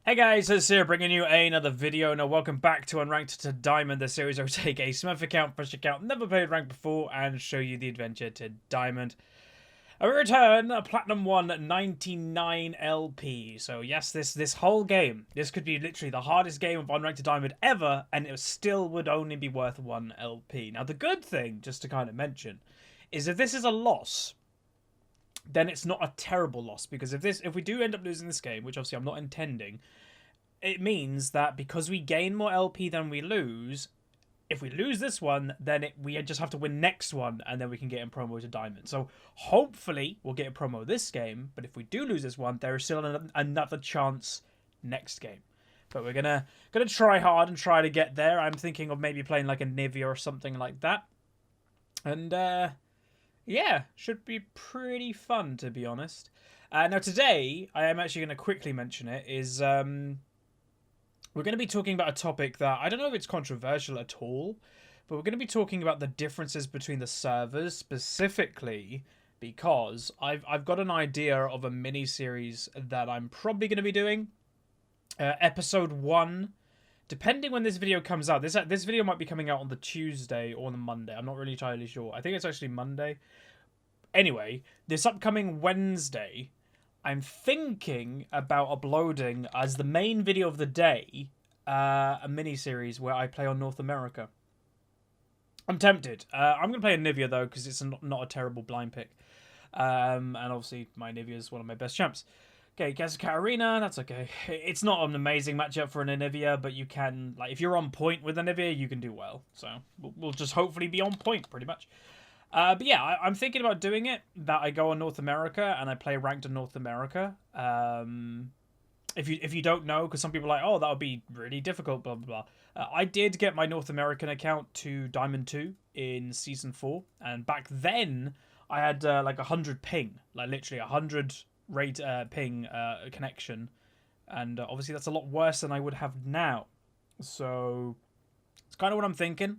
Hey guys, it's here bringing you another video. Now welcome back to Unranked to Diamond, the series where we take a smurf account, fresh account, never played ranked before, and show you the adventure to Diamond. A return, a Platinum 1 99 LP. So yes, this whole game, this could be literally the hardest game of Unranked to Diamond ever, and it still would only be worth 1 LP. Now the good thing, just to kind of mention, is if this is a loss, then it's not a terrible loss, because if we do end up losing this game, which obviously I'm not intending, it means that because we gain more LP than we lose, if we lose this one, then we just have to win next one, and then we can get in promo to Diamond. So hopefully we'll get a promo this game, but if we do lose this one, there is still another chance next game. But we're gonna try hard and try to get there. I'm thinking of maybe playing like Anivia or something like that, and yeah, should be pretty fun, to be honest. Now today, I am actually going to quickly mention it, is we're going to be talking about a topic that, I don't know if it's controversial at all, but we're going to be talking about the differences between the servers, specifically because I've got an idea of a mini-series that I'm probably going to be doing. Episode 1. Depending when this video comes out, this video might be coming out on the Tuesday or the Monday. I'm not really entirely sure. I think it's actually Monday. Anyway, this upcoming Wednesday, I'm thinking about uploading as the main video of the day a mini-series where I play on North America. I'm tempted. I'm going to play Anivia, though, because it's not a terrible blind pick. And obviously, my Anivia is one of my best champs. Okay, Katarina, that's okay. It's not an amazing matchup for an Anivia, but you can, like, if you're on point with Anivia, you can do well. So, we'll just hopefully be on point, pretty much. But yeah, I'm thinking about doing it, that I go on North America, and I play ranked in North America. If you don't know, because some people are like, oh, that would be really difficult, blah, blah, blah. I did get my North American account to Diamond 2 in Season 4, and back then, I had, like, 100 ping, like, literally 100 rate ping connection, and obviously that's a lot worse than I would have now. So it's kind of what I'm thinking.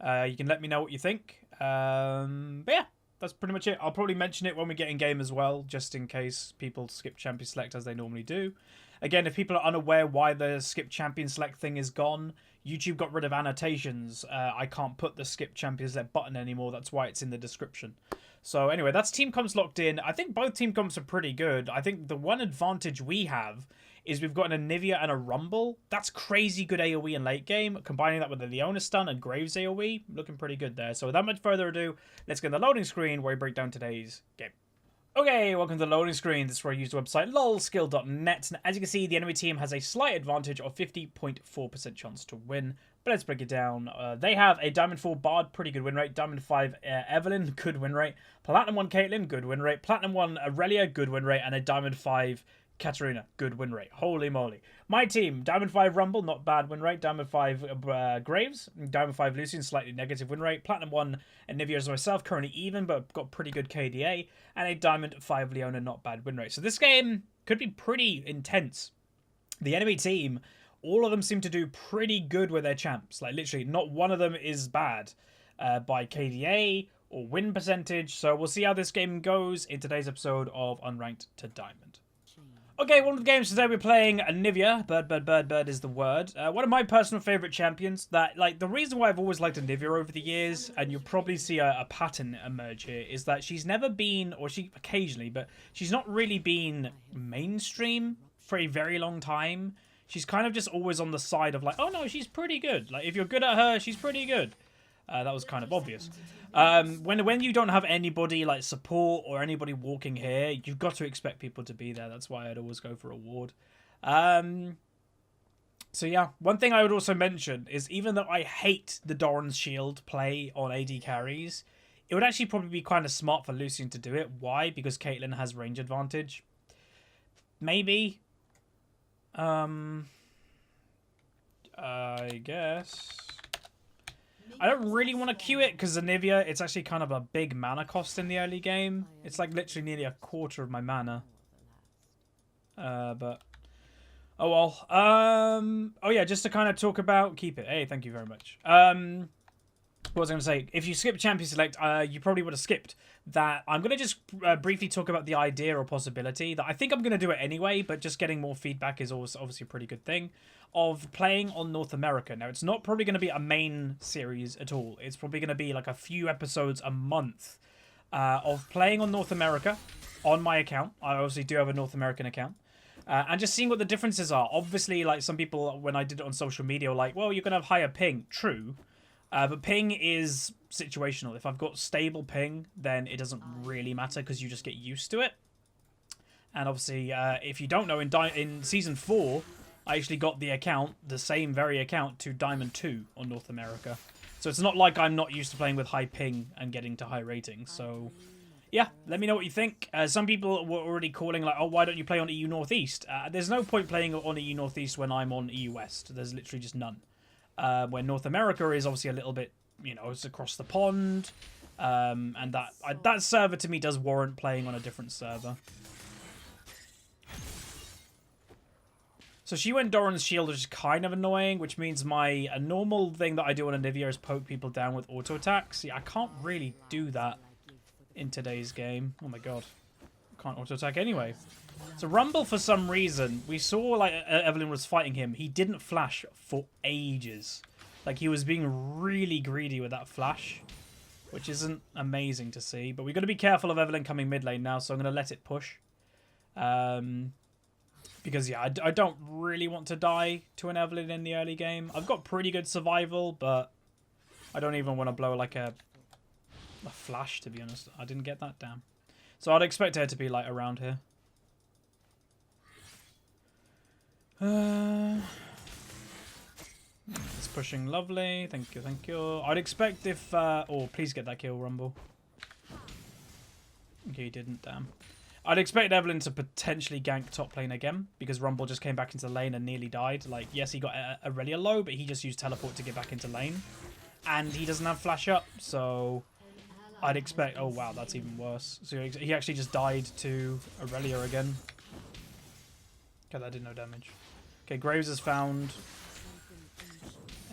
You can let me know what you think. But yeah, that's pretty much it. I'll probably mention it when we get in game as well, just in case people skip champion select as they normally do. Again, if people are unaware why the skip champion select thing is gone, YouTube got rid of annotations. I can't put the skip champion select button anymore. That's why it's in the description. So anyway, that's team comps locked in. I think both team comps are pretty good. I think the one advantage we have is we've got an Anivia and a Rumble. That's crazy good AoE in late game. Combining that with the Leona stun and Graves AoE, looking pretty good there. So without much further ado, let's get in the loading screen where we break down today's game. Okay, welcome to the loading screen. This is where I use the website lolskill.net. And as you can see, the enemy team has a slight advantage of 50.4% chance to win. But let's break it down. They have a Diamond 4 Bard, pretty good win rate. Diamond 5 Evelyn, good win rate. Platinum 1 Caitlyn, good win rate. Platinum 1 Aurelia, good win rate. And a Diamond 5 Katarina, good win rate. Holy moly. My team, Diamond 5 Rumble, not bad win rate. Diamond 5 Graves. Diamond 5 Lucian, slightly negative win rate. Platinum 1 Anivia as myself, currently even, but got pretty good KDA. And a Diamond 5 Leona, not bad win rate. So this game could be pretty intense. The enemy team, all of them seem to do pretty good with their champs. Like, literally, not one of them is bad by KDA or win percentage. So we'll see how this game goes in today's episode of Unranked to Diamond. Okay, one of the games today we're playing Anivia. Bird is the word. One of my personal favourite champions. That, like, the reason why I've always liked Anivia over the years, and you'll probably see a pattern emerge here, is that she's never been, or she occasionally, but she's not really been mainstream for a very long time. She's kind of just always on the side of like, oh no, she's pretty good. Like, if you're good at her, she's pretty good. That was kind of obvious. When you don't have anybody like support or anybody walking here, you've got to expect people to be there. That's why I'd always go for a ward. So yeah, one thing I would also mention is even though I hate the Doran's Shield play on AD carries, it would actually probably be kind of smart for Lucian to do it. Why? Because Caitlyn has range advantage. Maybe. I guess. I don't really want to queue it because Anivia, it's actually kind of a big mana cost in the early game. It's like literally nearly a quarter of my mana. But oh well. Oh yeah, just to kind of talk about, keep it. Hey, thank you very much. One what was I going to say? If you skip Champion Select, you probably would have skipped that. I'm going to just briefly talk about the idea or possibility that I think I'm going to do it anyway, but just getting more feedback is always obviously a pretty good thing, of playing on North America. Now, it's not probably going to be a main series at all. It's probably going to be like a few episodes a month of playing on North America on my account. I obviously do have a North American account. And just seeing what the differences are. Obviously, like some people, when I did it on social media, were like, well, you're going to have higher ping. True. But ping is situational. If I've got stable ping, then it doesn't really matter because you just get used to it. And obviously, if you don't know, in Season 4, I actually got the account, the same very account, to Diamond 2 on North America. So it's not like I'm not used to playing with high ping and getting to high ratings. So yeah, let me know what you think. Some people were already calling like, oh, why don't you play on EU Northeast? There's no point playing on EU Northeast when I'm on EU West. There's literally just none. Where North America is obviously a little bit, you know, it's across the pond. And that server to me does warrant playing on a different server. So she went Doran's Shield, which is kind of annoying, which means a normal thing that I do on Anivia is poke people down with auto attacks. See, I can't really do that in today's game. Oh my god. Can't auto attack anyway. So Rumble, for some reason, we saw like Evelyn was fighting him. He didn't flash for ages. Like he was being really greedy with that flash, which isn't amazing to see. But we've got to be careful of Evelyn coming mid lane now, so I'm going to let it push. Because yeah, I don't really want to die to an Evelyn in the early game. I've got pretty good survival, but I don't even want to blow like a flash, to be honest. I didn't get that, damn. So I'd expect her to be like around here. It's pushing lovely. Thank you, thank you. I'd expect if oh, please get that kill, Rumble. Okay, he didn't, damn. I'd expect Evelyn to potentially gank top lane again, because Rumble just came back into the lane and nearly died. Like, yes, he got Aurelia low, but he just used teleport to get back into lane. And he doesn't have flash up, so I'd expect... Oh, wow, that's even worse. So he actually just died to Aurelia again. Okay, that did no damage. Okay, Graves has found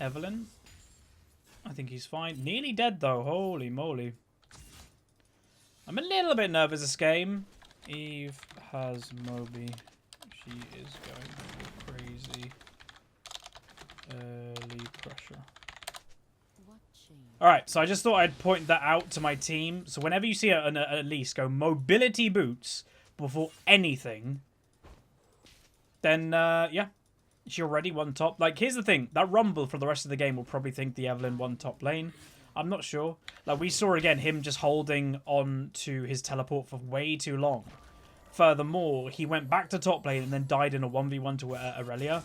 Evelyn. I think he's fine. Nearly dead, though. Holy moly. I'm a little bit nervous this game. Eve has Moby. She is going crazy. Early pressure. Alright, so I just thought I'd point that out to my team. So whenever you see an Elise go mobility boots before anything, then, yeah, she already won top. Like, here's the thing. That Rumble for the rest of the game will probably think the Evelyn won top lane. I'm not sure. Like, we saw, again, him just holding on to his teleport for way too long. Furthermore, he went back to top lane and then died in a 1v1 to Aurelia.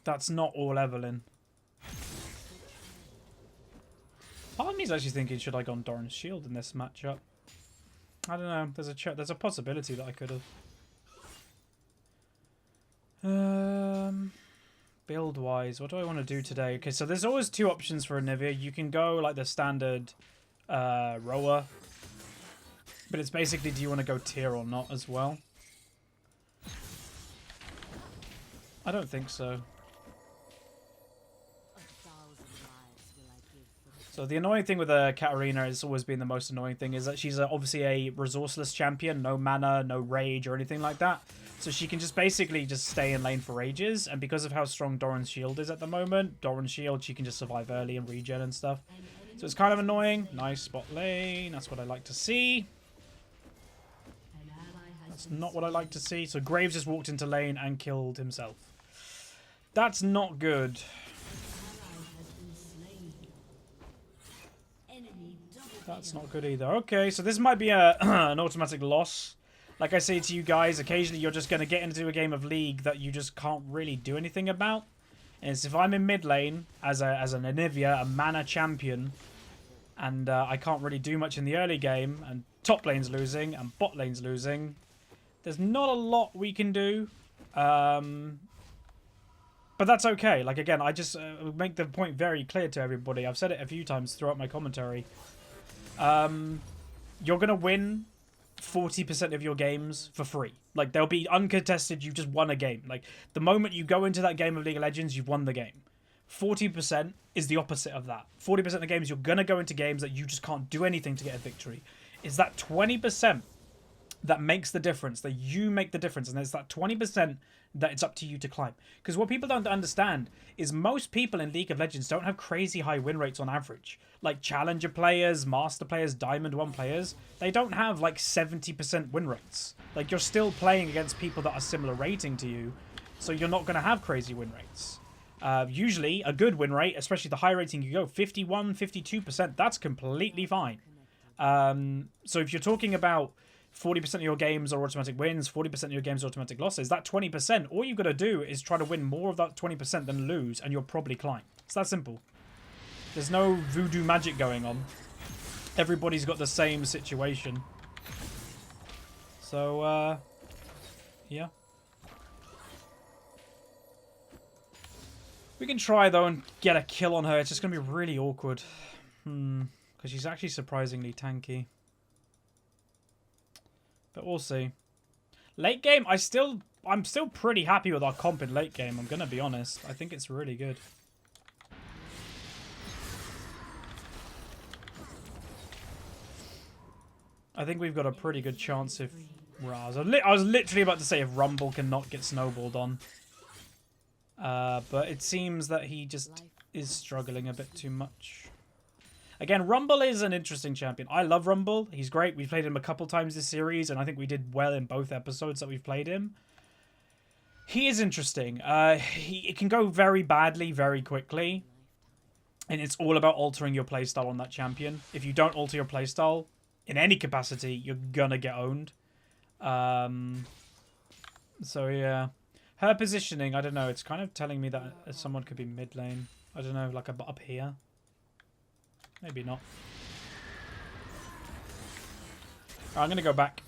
That's not all Evelyn. Part of me is actually thinking, should I go on Doran's Shield in this matchup? I don't know. There's a possibility that I could have. Build-wise, what do I want to do today? Okay, so there's always two options for Anivia. You can go like the standard rower. But it's basically, do you want to go tier or not as well? I don't think so. So the annoying thing with Katarina has always been the most annoying thing is that she's obviously a resourceless champion. No mana, no rage or anything like that. So she can just basically just stay in lane for ages. And because of how strong Doran's Shield is at the moment, Doran's Shield, she can just survive early and regen and stuff. So it's kind of annoying. Nice spot lane. That's what I like to see. That's not what I like to see. So Graves just walked into lane and killed himself. That's not good. That's not good either. Okay, so this might be an automatic loss. Like I say to you guys, occasionally you're just going to get into a game of League that you just can't really do anything about. And it's if I'm in mid lane as an Anivia, a mana champion, and I can't really do much in the early game, and top lane's losing, and bot lane's losing, there's not a lot we can do. But that's okay. Like, again, I just make the point very clear to everybody. I've said it a few times throughout my commentary. You're going to win 40% of your games for free. Like, they'll be uncontested. You just won a game. Like, the moment you go into that game of League of Legends, you've won the game. 40% is the opposite of that. 40% of the games, you're going to go into games that you just can't do anything to get a victory. It's that 20% that makes the difference, that you make the difference. And it's that 20% that it's up to you to climb. Because what people don't understand is most people in League of Legends don't have crazy high win rates on average. Like Challenger players, Master players, Diamond 1 players, they don't have like 70% win rates. Like you're still playing against people that are similar rating to you, so you're not going to have crazy win rates. Usually a good win rate, especially the high rating you go, 51, 52%, that's completely fine. So if you're talking about 40% of your games are automatic wins, 40% of your games are automatic losses, that 20%, all you've got to do is try to win more of that 20% than lose, and you'll probably climb. It's that simple. There's no voodoo magic going on. Everybody's got the same situation. So, yeah. We can try, though, and get a kill on her. It's just going to be really awkward. Because she's actually surprisingly tanky. But we'll see. Late game, I'm still pretty happy with our comp in late game, I'm going to be honest. I think it's really good. I think we've got a pretty good chance if... I was literally about to say if Rumble cannot get snowballed on. But it seems that he just is struggling a bit too much. Again, Rumble is an interesting champion. I love Rumble. He's great. We've played him a couple times this series, and I think we did well in both episodes that we've played him. He is interesting. It can go very badly very quickly, and it's all about altering your playstyle on that champion. If you don't alter your playstyle in any capacity, you're gonna get owned. So yeah. Her positioning, I don't know. It's kind of telling me that someone could be mid lane. I don't know, like up here. Maybe not. I'm going to go back.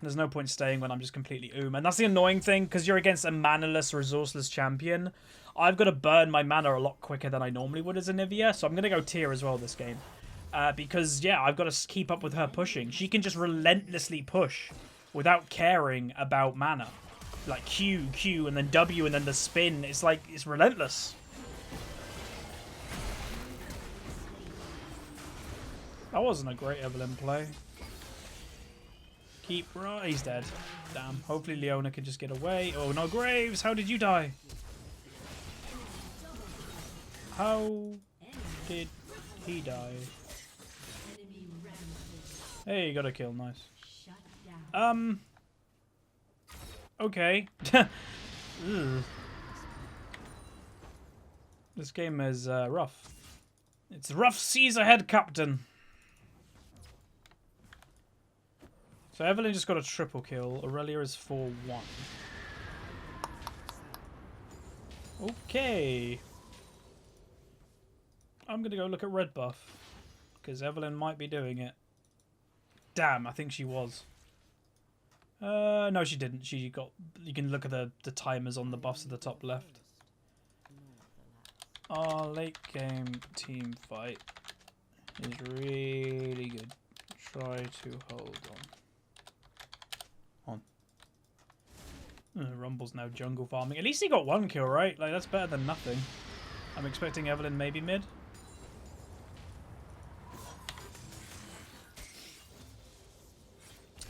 There's no point staying when I'm just completely oom. And that's the annoying thing, because you're against a manaless, resourceless champion. I've got to burn my mana a lot quicker than I normally would as Anivia, so I'm going to go tier as well this game. Because, yeah, I've got to keep up with her pushing. She can just relentlessly push without caring about mana. Like Q, Q, and then W, and then the spin. It's like, it's relentless. That wasn't a great Evelyn play. Keep right. He's dead. Damn. Hopefully Leona can just get away. Oh no, Graves! How did you die? How did he die? Hey, you got a kill. Nice. Okay. This game is rough. It's rough seas ahead, Captain. So Evelyn just got a triple kill. Aurelia is 4-1. Okay. I'm going to go look at red buff. Because Evelyn might be doing it. Damn, I think she was. No, she didn't. She got... You can look at the timers on the buffs at the top left. Our late game team fight is really good. Try to hold on. Rumble's now jungle farming. At least he got one kill, right? Like, that's better than nothing. I'm expecting Evelyn maybe mid.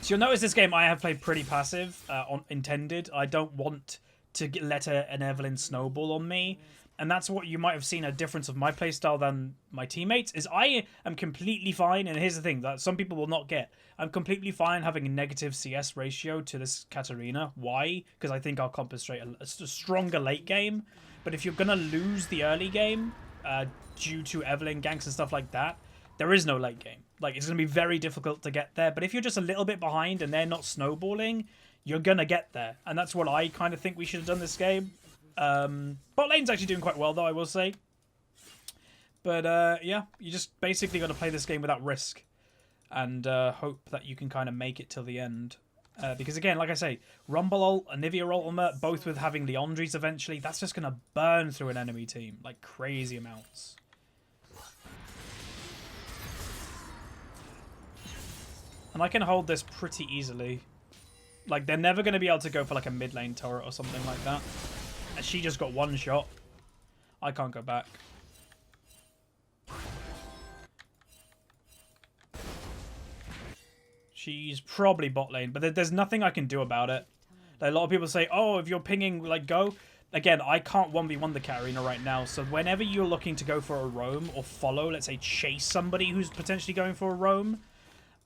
So you'll notice this game I have played pretty passive, intended. I don't want to let an Evelyn snowball on me. And that's what you might have seen a difference of my playstyle than my teammates, is I am completely fine. And here's the thing that some people will not get. I'm completely fine having a negative CS ratio to this Katarina. Why? Because I think I'll compensate a stronger late game. But if you're going to lose the early game due to Evelyn ganks and stuff like that, there is no late game. Like, it's going to be very difficult to get there. But if you're just a little bit behind and they're not snowballing, you're going to get there. And that's what I kind of think we should have done this game. Bot lane's actually doing quite well, though, I will say. But, yeah, you just basically got to play this game without risk. And hope that you can kind of make it till the end. Because, again, like I say, Rumble ult, Anivia ultimate, both with having Leandries eventually, that's just going to burn through an enemy team. Like, crazy amounts. And I can hold this pretty easily. Like, they're never going to be able to go for, like, a mid lane turret or something like that. And she just got one shot. I can't go back. She's probably bot lane, but there's nothing I can do about it. Like, a lot of people say, oh, if you're pinging, like, go. Again, I can't 1v1 the Katarina right now, so whenever you're looking to go for a roam or follow, let's say chase somebody who's potentially going for a roam,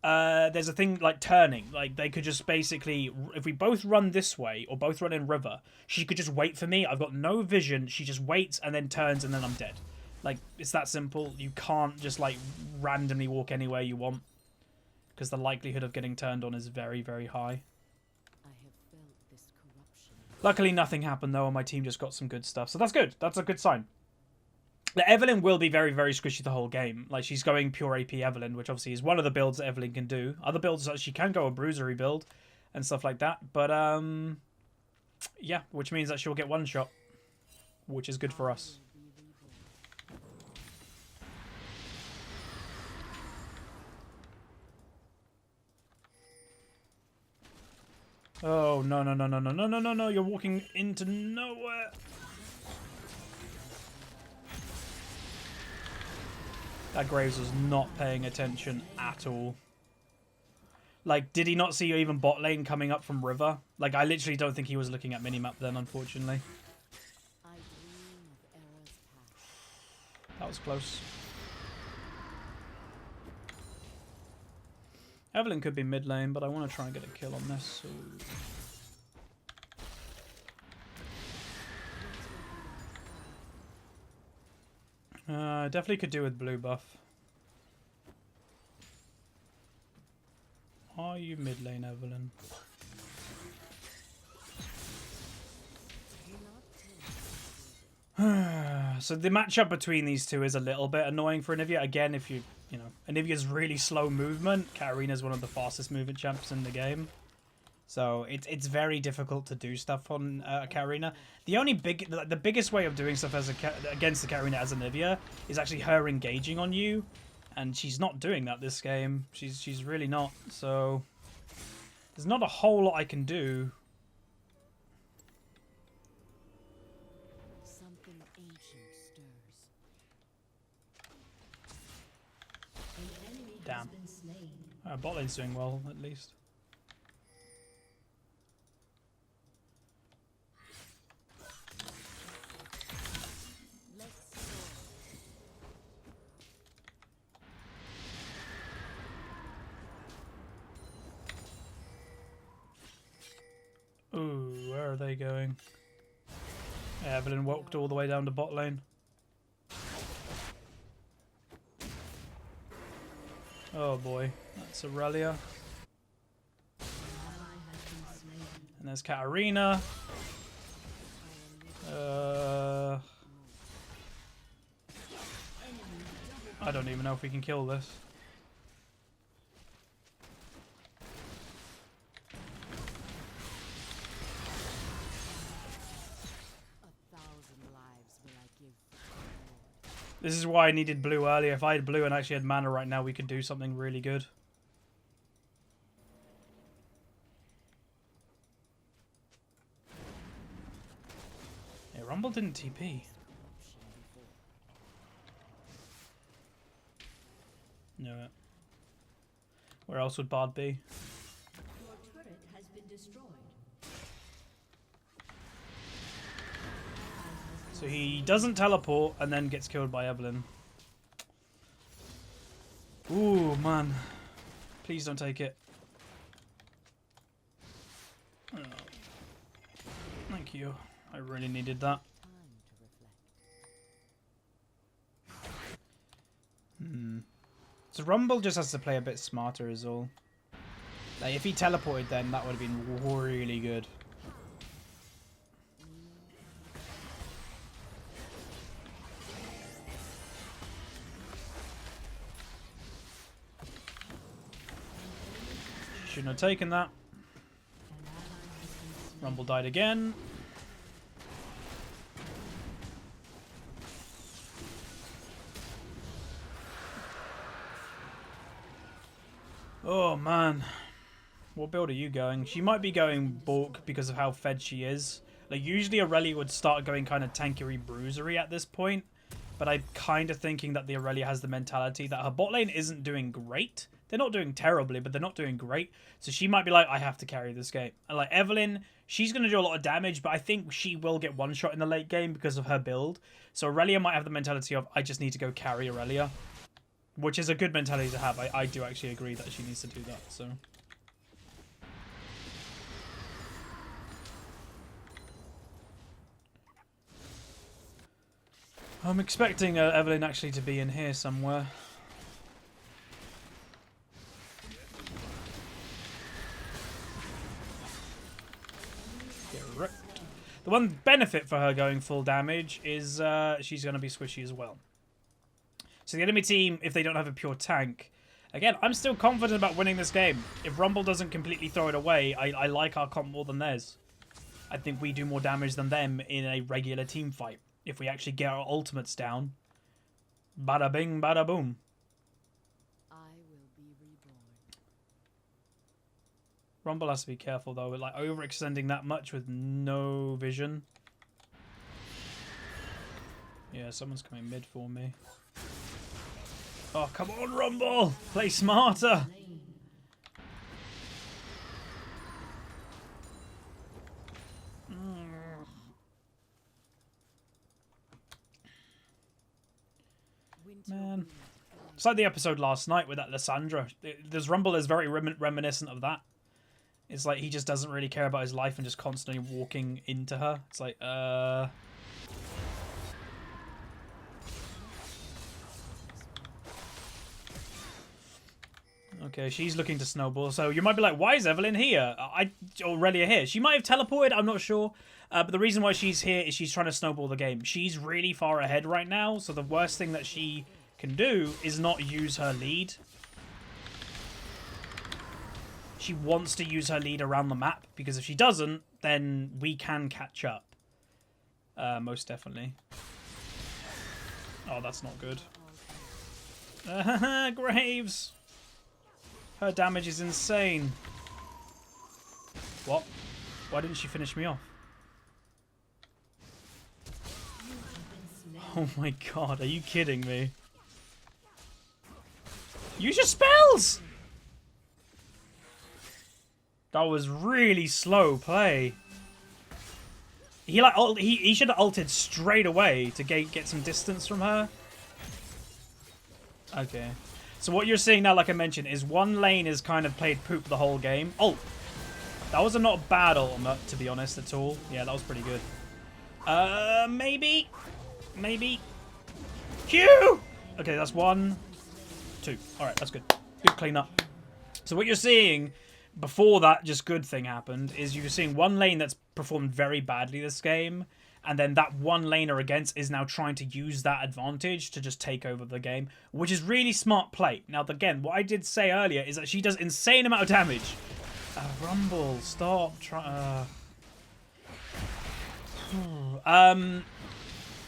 there's a thing like turning. Like, they could just basically, if we both run this way or both run in river, she could just wait for me. I've got no vision. She just waits and then turns and then I'm dead. Like, it's that simple. You can't just, like, randomly walk anywhere you want, because the likelihood of getting turned on is very, very high. Luckily, nothing happened, though, and my team just got some good stuff. So that's good. That's a good sign. The Evelyn will be very, very squishy the whole game. Like, she's going pure AP Evelyn, which obviously is one of the builds that Evelyn can do. Other builds, she can go a bruisery build and stuff like that. But, yeah, which means that she'll get one shot, which is good for us. Oh, no, no, no, no, no, no, no, no, no. You're walking into nowhere. That Graves was not paying attention at all. Like, did he not see even bot lane coming up from river? Like, I literally don't think he was looking at minimap then, unfortunately. That was close. Evelyn could be mid lane, but I want to try and get a kill on this. So. Definitely could do with blue buff. Are you mid lane, Evelyn? So the matchup between these two is a little bit annoying for Anivia. Again, if you know, Anivia's really slow movement. Katarina's one of the fastest moving champs in the game. So it's very difficult to do stuff on Katarina. The biggest way of doing stuff against the Katarina as Anivia is actually her engaging on you, and she's not doing that this game. She's really not. So there's not a whole lot I can do. Damn. Bot lane's doing well, at least. Ooh, where are they going? Evelyn walked all the way down to bot lane. Oh boy, that's Aurelia. And there's Katarina. I don't even know if we can kill this. This is why I needed blue earlier. If I had blue and actually had mana right now, we could do something really good. Yeah, Rumble didn't TP. No. Where else would Bard be? Your turret has been destroyed. So he doesn't teleport and then gets killed by Evelyn. Ooh, man. Please don't take it. Oh. Thank you. I really needed that. So Rumble just has to play a bit smarter is all. Like, if he teleported then, that would have been really good. Shouldn't have taken that. Rumble died again. Oh man. What build are you going? She might be going bulk because of how fed she is. Like, usually Aurelia would start going kind of tankery bruisery at this point, but I'm kind of thinking that the Aurelia has the mentality that her bot lane isn't doing great. They're not doing terribly, but they're not doing great. So she might be like, I have to carry this game. And like Evelynn, she's going to do a lot of damage, but I think she will get one shot in the late game because of her build. So Aurelia might have the mentality of, I just need to go carry Aurelia, which is a good mentality to have. I do actually agree that she needs to do that, so... I'm expecting Evelynn actually to be in here somewhere. Get ripped. The one benefit for her going full damage is she's going to be squishy as well. So the enemy team, if they don't have a pure tank... Again, I'm still confident about winning this game. If Rumble doesn't completely throw it away, I like our comp more than theirs. I think we do more damage than them in a regular team fight. If we actually get our ultimates down, bada bing, bada boom. I will be reborn. Rumble has to be careful though, with like overextending that much with no vision. Yeah, someone's coming mid for me. Oh, come on, Rumble! Play smarter! Man. It's like the episode last night with that Lysandra. This Rumble is very reminiscent of that. It's like he just doesn't really care about his life and just constantly walking into her. It's like, Okay, she's looking to snowball. So you might be like, why is Evelynn here? Aurelia here. She might have teleported, I'm not sure. But the reason why she's here is she's trying to snowball the game. She's really far ahead right now, so the worst thing that she can do is not use her lead. She wants to use her lead around the map, because if she doesn't, then we can catch up. Most definitely. Oh, that's not good. Graves! Her damage is insane. What? Why didn't she finish me off? Oh my god, are you kidding me? Use your spells! That was really slow play. He should have ulted straight away to get some distance from her. Okay. So what you're seeing now, like I mentioned, is one lane is kind of played poop the whole game. Oh! That was a not bad ultimate, to be honest, at all. Yeah, that was pretty good. Maybe? Maybe? Q! Okay, that's 1, 2. Alright, that's good. Good cleanup. So what you're seeing, before that just good thing happened, is you're seeing one lane that's performed very badly this game, and then that one laner against is now trying to use that advantage to just take over the game, which is really smart play. Now, again, what I did say earlier is that she does insane amount of damage. Rumble, stop trying.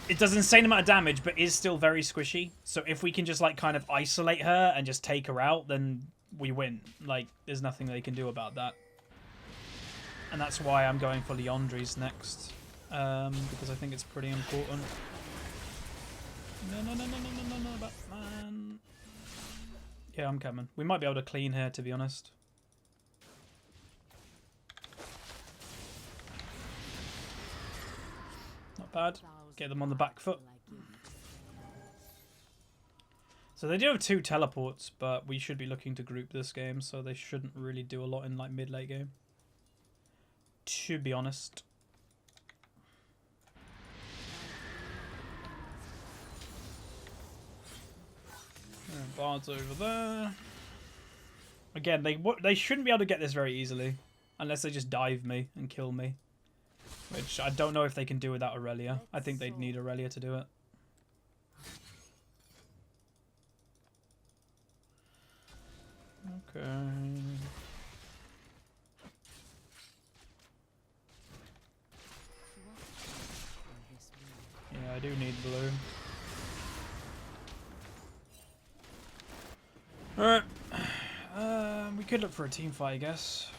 It does insane amount of damage, but is still very squishy. So if we can just like kind of isolate her and just take her out, then we win. Like, there's nothing they can do about that. And that's why I'm going for Leandri's next. Because I think it's pretty important. No, Batman. Yeah, I'm coming. We might be able to clean here, to be honest. Not bad. Get them on the back foot. So they do have 2 teleports, but we should be looking to group this game, so they shouldn't really do a lot in like mid-late game. To be honest. Bard's over there. Again, they shouldn't be able to get this very easily, unless they just dive me and kill me. Which I don't know if they can do without Aurelia. I think they'd need Aurelia to do it. Okay. Yeah, I do need blue. Alright. We could look for a team fight, I guess.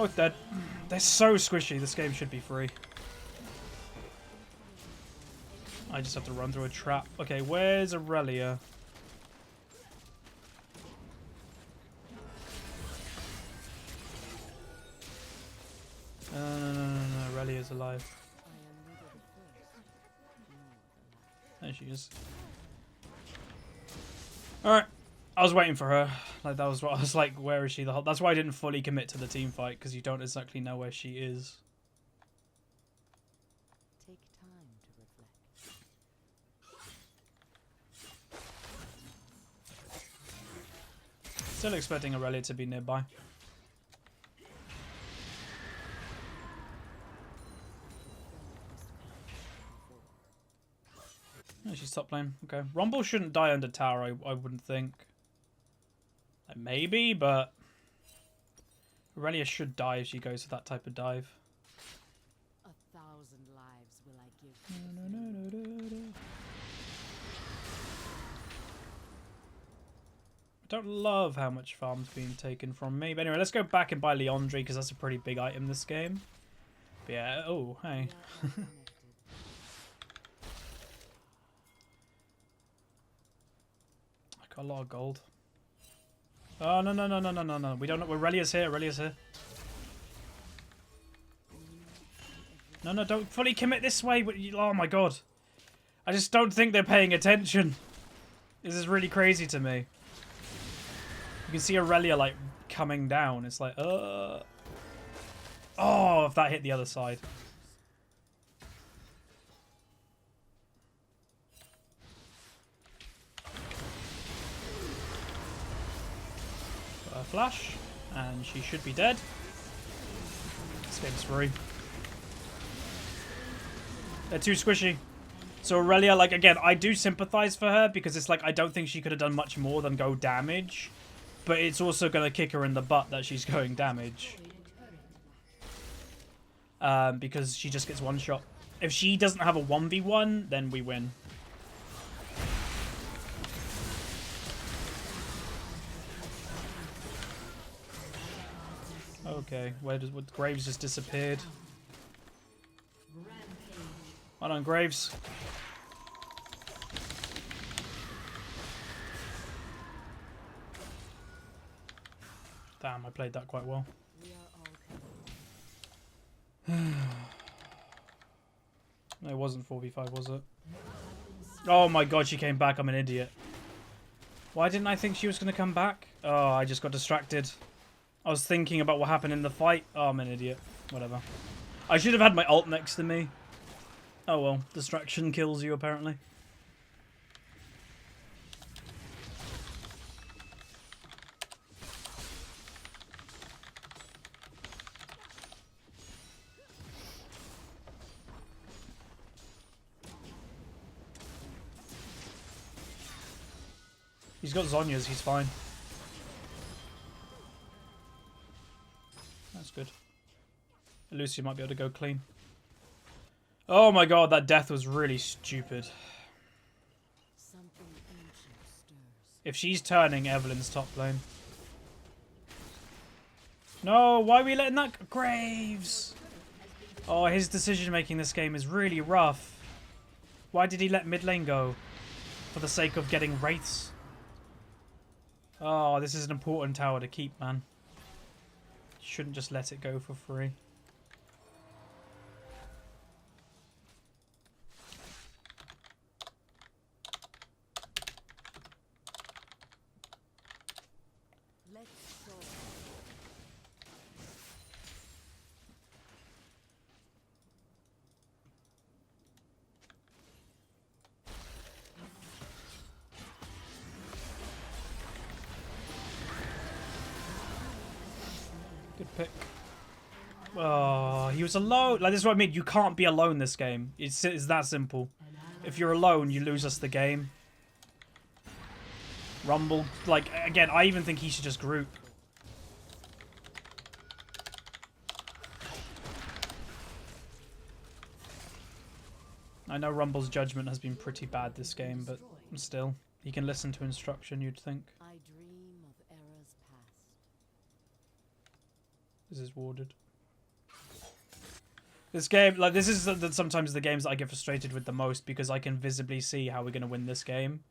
Both dead. They're so squishy. This game should be free. I just have to run through a trap. Okay, where's Aurelia? No. Aurelia's alive. There she is. Alright. I was waiting for her. Like, that was what I was like, where is she the whole... That's why I didn't fully commit to the team fight, because you don't exactly know where she is. Take time to reflect. Still expecting Aurelia to be nearby. Oh, she's top lane. Okay. Rumble shouldn't die under tower, I wouldn't think. Like, maybe, but... Aurelia should die if she goes for that type of dive. 1,000 lives will I give. I don't love how much farm's being taken from me. But anyway, let's go back and buy Leandre, because that's a pretty big item this game. But yeah, oh, hey. I got a lot of gold. Oh, no. We don't know. Aurelia's here. Aurelia's here. No, don't fully commit this way. Oh, my God. I just don't think they're paying attention. This is really crazy to me. You can see Aurelia, like, coming down. It's like, Oh, if that hit the other side. Flash, and she should be dead. This game's free. They're too squishy. So Aurelia, like, again, I do sympathize for her because it's like I don't think she could have done much more than go damage, but it's also going to kick her in the butt that she's going damage. Because she just gets one shot. If she doesn't have a 1v1, then we win. Okay, what Graves just disappeared. Hold on, Graves. Damn, I played that quite well. It wasn't 4v5, was it? Oh my God, she came back. I'm an idiot. Why didn't I think she was going to come back? Oh, I just got distracted. I was thinking about what happened in the fight. Oh, I'm an idiot. Whatever. I should have had my ult next to me. Oh well, distraction kills you apparently. He's got Zhonya's, he's fine. That's good. Lucy might be able to go clean. Oh my God, that death was really stupid. If she's turning, Evelyn's top lane. No, why are we letting that... Graves! Oh, his decision making this game is really rough. Why did he let mid lane go? For the sake of getting wraiths? Oh, this is an important tower to keep, man. Shouldn't just let it go for free. Good pick. Oh, he was alone. Like, this is what I mean. You can't be alone this game. It's that simple. If you're alone, you lose us the game. Rumble. Like, again, I even think he should just group. I know Rumble's judgment has been pretty bad this game, but still. He can listen to instruction, you'd think. I dream of eras past. This is warded. This game, like, this is sometimes the games that I get frustrated with the most because I can visibly see how we're going to win this game.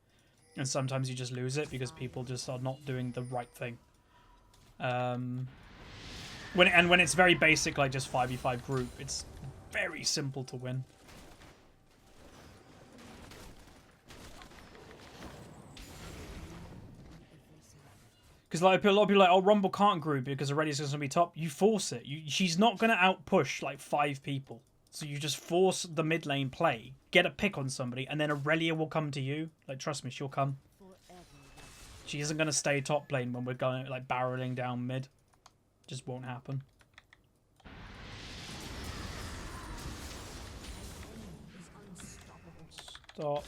And sometimes you just lose it because people just are not doing the right thing. When it's very basic, like just 5v5 group, it's very simple to win. Because like a lot of people are like, oh, Rumble can't group because Aurelia's going to be top. You force it. She's not going to outpush like 5 people. So you just force the mid lane play, get a pick on somebody, and then Aurelia will come to you. Like, trust me, she'll come. She isn't going to stay top lane when we're going like barreling down mid. Just won't happen. Stop.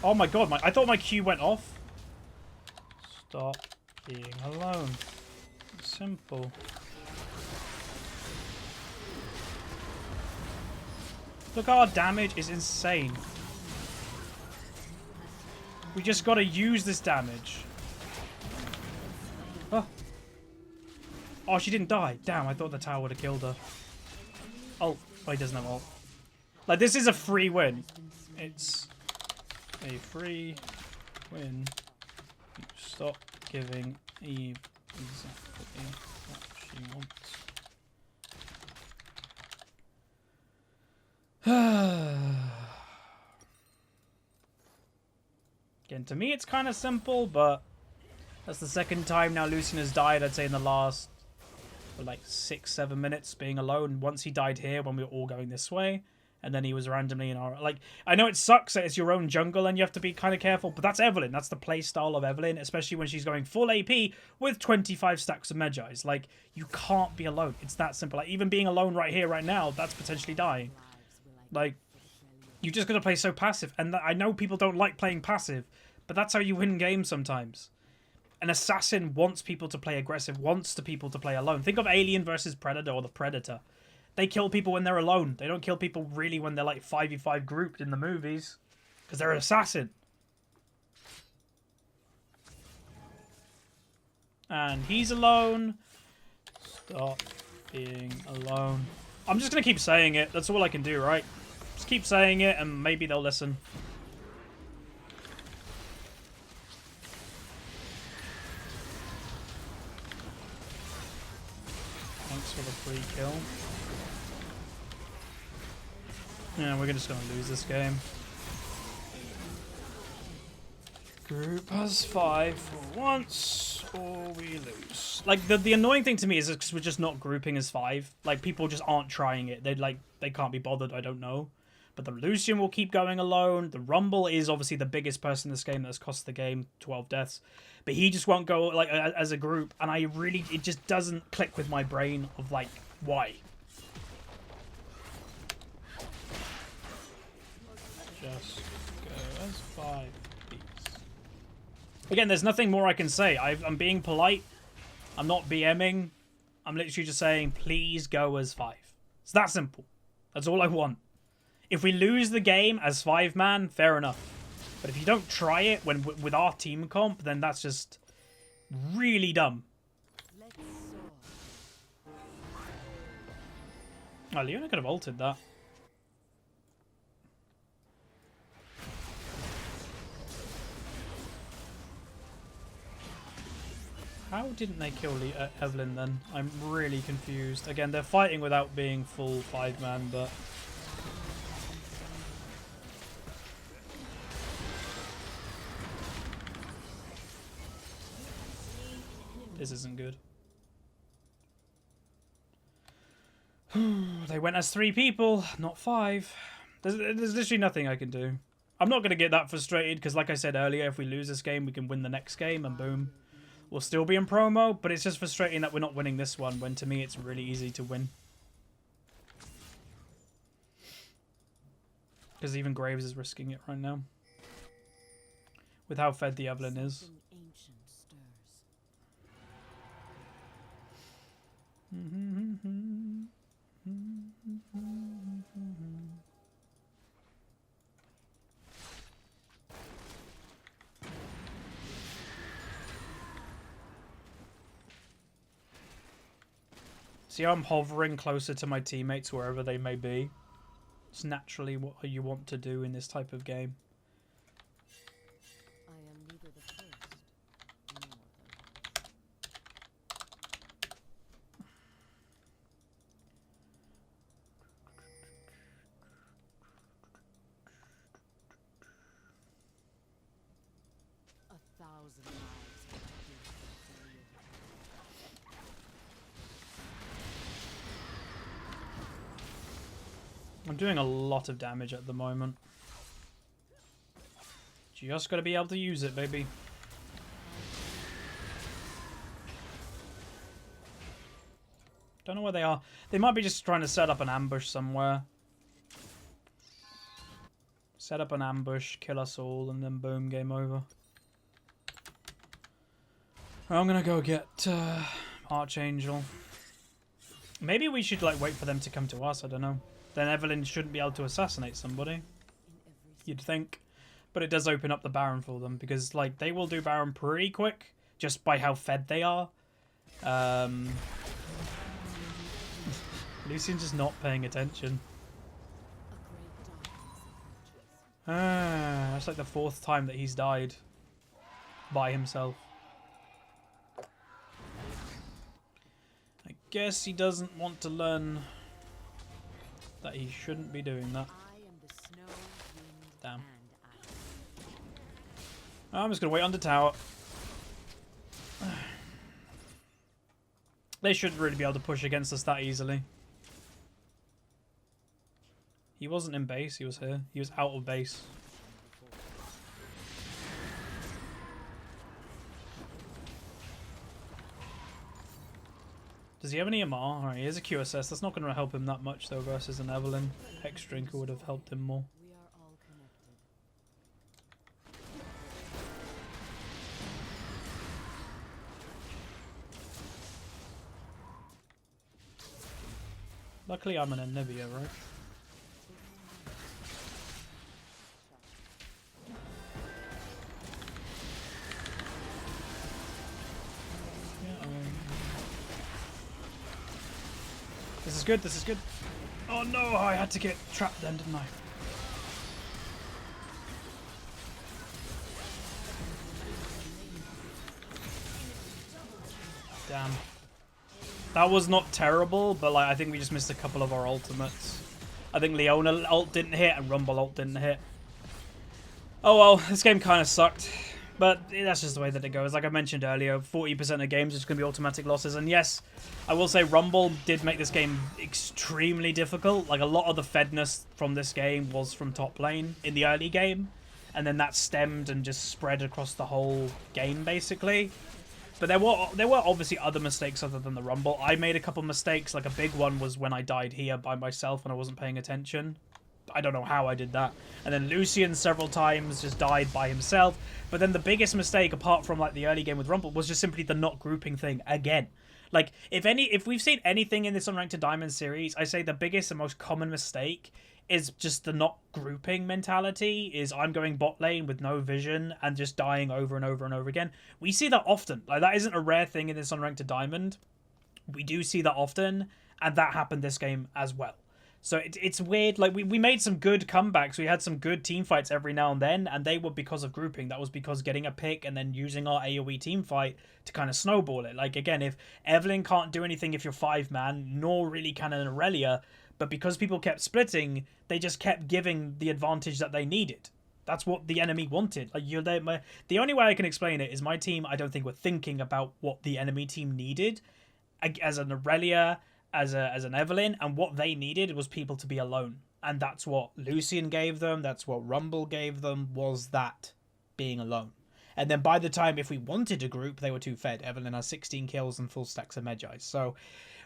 Oh my god, I thought my Q went off. Stop being alone. Simple. Look, our damage is insane. We just gotta use this damage. Oh. Oh, she didn't die. Damn, I thought the tower would have killed her. Oh, he doesn't have ult. Like, this is a free win. It's a free win. You stop giving Eve exactly what she wants. Again, to me it's kind of simple, but that's the second time now Lucian has died, I'd say, in the last like 6-7 minutes being alone. Once he died here when we were all going this way, and then he was randomly in our... Like, I know it sucks that it's your own jungle and you have to be kind of careful, but that's Evelynn. That's the play style of Evelynn, especially when she's going full AP with 25 stacks of Medjais. Like, you can't be alone. It's that simple. Like, even being alone right here, right now, that's potentially dying. Like, you just got to play so passive. And I know people don't like playing passive, but that's how you win games sometimes. An assassin wants people to play aggressive, wants people to play alone. Think of Alien versus Predator or the Predator. They kill people when they're alone. They don't kill people really when they're like 5v5 grouped in the movies. Because they're an assassin. And he's alone. Stop being alone. I'm just going to keep saying it. That's all I can do, right? Just keep saying it and maybe they'll listen. Thanks for the free kill. Yeah, we're just going to lose this game. Group has 5 for once, or we lose. Like, the annoying thing to me is because we're just not grouping as 5. Like, people just aren't trying it. They can't be bothered, I don't know. But the Lucian will keep going alone. The Rumble is obviously the biggest person in this game that's cost the game 12 deaths. But he just won't go, like, as a group. And it just doesn't click with my brain of, like, why? Just go as 5, please. Again, there's nothing more I can say. I'm being polite. I'm not BMing. I'm literally just saying, please go as 5. It's that simple. That's all I want. If we lose the game as 5-man, fair enough. But if you don't try it with our team comp, then that's just really dumb. Oh, Leona could have ulted that. How didn't they kill Evelynn then? I'm really confused. Again, they're fighting without being full 5-man, but... This isn't good. They went as 3 people, not 5. There's literally nothing I can do. I'm not going to get that frustrated because, like I said earlier, if we lose this game, we can win the next game and boom. We'll still be in promo, but it's just frustrating that we're not winning this one when, to me, it's really easy to win. Because even Graves is risking it right now. With how fed the Evelynn is. See how I'm hovering closer to my teammates wherever they may be? It's naturally what you want to do in this type of game. I am neither the first nor the last. A thousand lives will I give for you. I'm doing a lot of damage at the moment. Just gotta be able to use it, baby. Don't know where they are. They might be just trying to set up an ambush somewhere. Set up an ambush, kill us all, and then boom, game over. I'm gonna go get Archangel. Maybe we should like wait for them to come to us, I don't know. Then Evelyn shouldn't be able to assassinate somebody, you'd think. But it does open up the Baron for them, because like they will do Baron pretty quick, just by how fed they are. Lucian's just not paying attention. That's like the 4th time that he's died by himself. I guess he doesn't want to learn that he shouldn't be doing that. Damn. I'm just going to wait on the tower. They shouldn't really be able to push against us that easily. He wasn't in base, he was here. He was out of base. Does he have any MR? Alright, he has a QSS. That's not going to help him that much though versus an Evelyn. Hex Drinker would have helped him more. We are all connected. Luckily I'm an Anivia, right? This is good, this is good. Oh no, I had to get trapped then, didn't I? Damn. That was not terrible, but like I think we just missed a couple of our ultimates. I think Leona ult didn't hit and Rumble ult didn't hit. Oh well, this game kind of sucked. But that's just the way that it goes. Like I mentioned earlier, 40% of games is going to be automatic losses. And yes, I will say Rumble did make this game extremely difficult. Like a lot of the fedness from this game was from top lane in the early game. And then that stemmed and just spread across the whole game, basically. But there were obviously other mistakes other than the Rumble. I made a couple mistakes. Like a big one was when I died here by myself and I wasn't paying attention. I don't know how I did that. And then Lucian several times just died by himself. But then the biggest mistake, apart from like the early game with Rumble, was just simply the not grouping thing again. Like, if we've seen anything in this Unranked to Diamond series, I say the biggest and most common mistake is just the not grouping mentality, is I'm going bot lane with no vision and just dying over and over and over again. We see that often. Like, that isn't a rare thing in this Unranked to Diamond. We do see that often, and that happened this game as well. So it's weird. Like, we made some good comebacks. We had some good team fights every now and then, and they were because of grouping. That was because getting a pick and then using our AoE team fight to kind of snowball it. Like, again, if Evelyn can't do anything if you're 5-man, nor really can an Aurelia, but because people kept splitting, they just kept giving the advantage that they needed. That's what the enemy wanted. Like, the only way I can explain it is my team, I don't think, were thinking about what the enemy team needed as an Aurelia, as an Evelyn, and what they needed was people to be alone. And that's what Lucian gave them, that's what Rumble gave them, was that being alone. And then by the time, if we wanted a group, they were too fed. Evelyn has 16 kills and full stacks of Magi. So,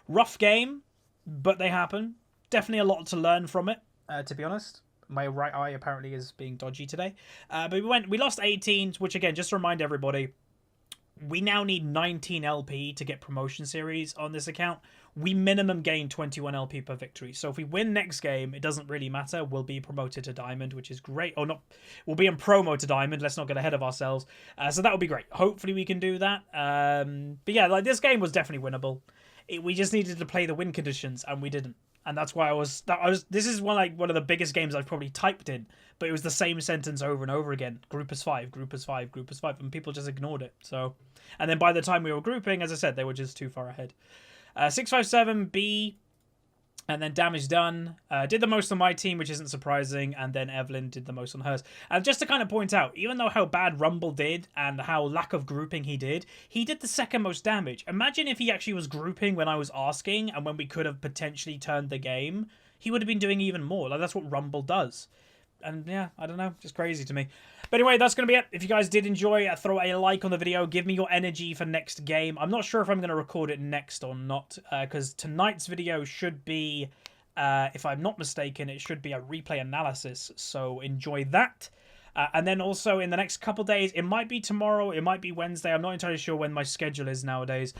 rough game, but they happen. Definitely a lot to learn from it, to be honest. My right eye apparently is being dodgy today. But we lost 18, which again, just to remind everybody, we now need 19 LP to get promotion series on this account. We minimum gain 21 LP per victory. So if we win next game, it doesn't really matter. We'll be promoted to Diamond, which is great. Or not, we'll be in promo to Diamond. Let's not get ahead of ourselves. So that would be great. Hopefully we can do that. But yeah, like this game was definitely winnable. We just needed to play the win conditions, and we didn't. And that's why I was. This is one of the biggest games I've probably typed in, but it was the same sentence over and over again. Group is 5, group is 5, group is 5, and people just ignored it. So, and then by the time we were grouping, as I said, they were just too far ahead. 657 B. And then damage done. Did the most on my team, which isn't surprising. And then Evelyn did the most on hers. And just to kind of point out, even though how bad Rumble did and how lack of grouping he did the second most damage. Imagine if he actually was grouping when I was asking and when we could have potentially turned the game. He would have been doing even more. Like, that's what Rumble does. And yeah, I don't know, just crazy to me. But anyway, that's going to be it. If you guys did enjoy, throw a like on the video. Give me your energy for next game. I'm not sure if I'm going to record it next or not, because tonight's video should be, if I'm not mistaken, it should be a replay analysis. So enjoy that. And then also in the next couple days, it might be tomorrow, it might be Wednesday. I'm not entirely sure when my schedule is nowadays.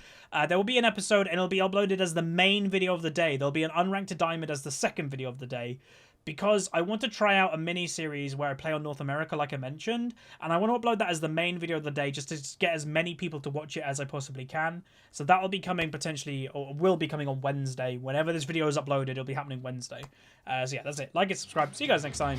There will be an episode and it'll be uploaded as the main video of the day. There'll be an Unranked to Diamond as the second video of the day. Because I want to try out a mini-series where I play on North America, like I mentioned. And I want to upload that as the main video of the day, just to get as many people to watch it as I possibly can. So that will be coming potentially, or will be coming on Wednesday. Whenever this video is uploaded, it'll be happening Wednesday. So yeah, that's it. Like and subscribe. See you guys next time.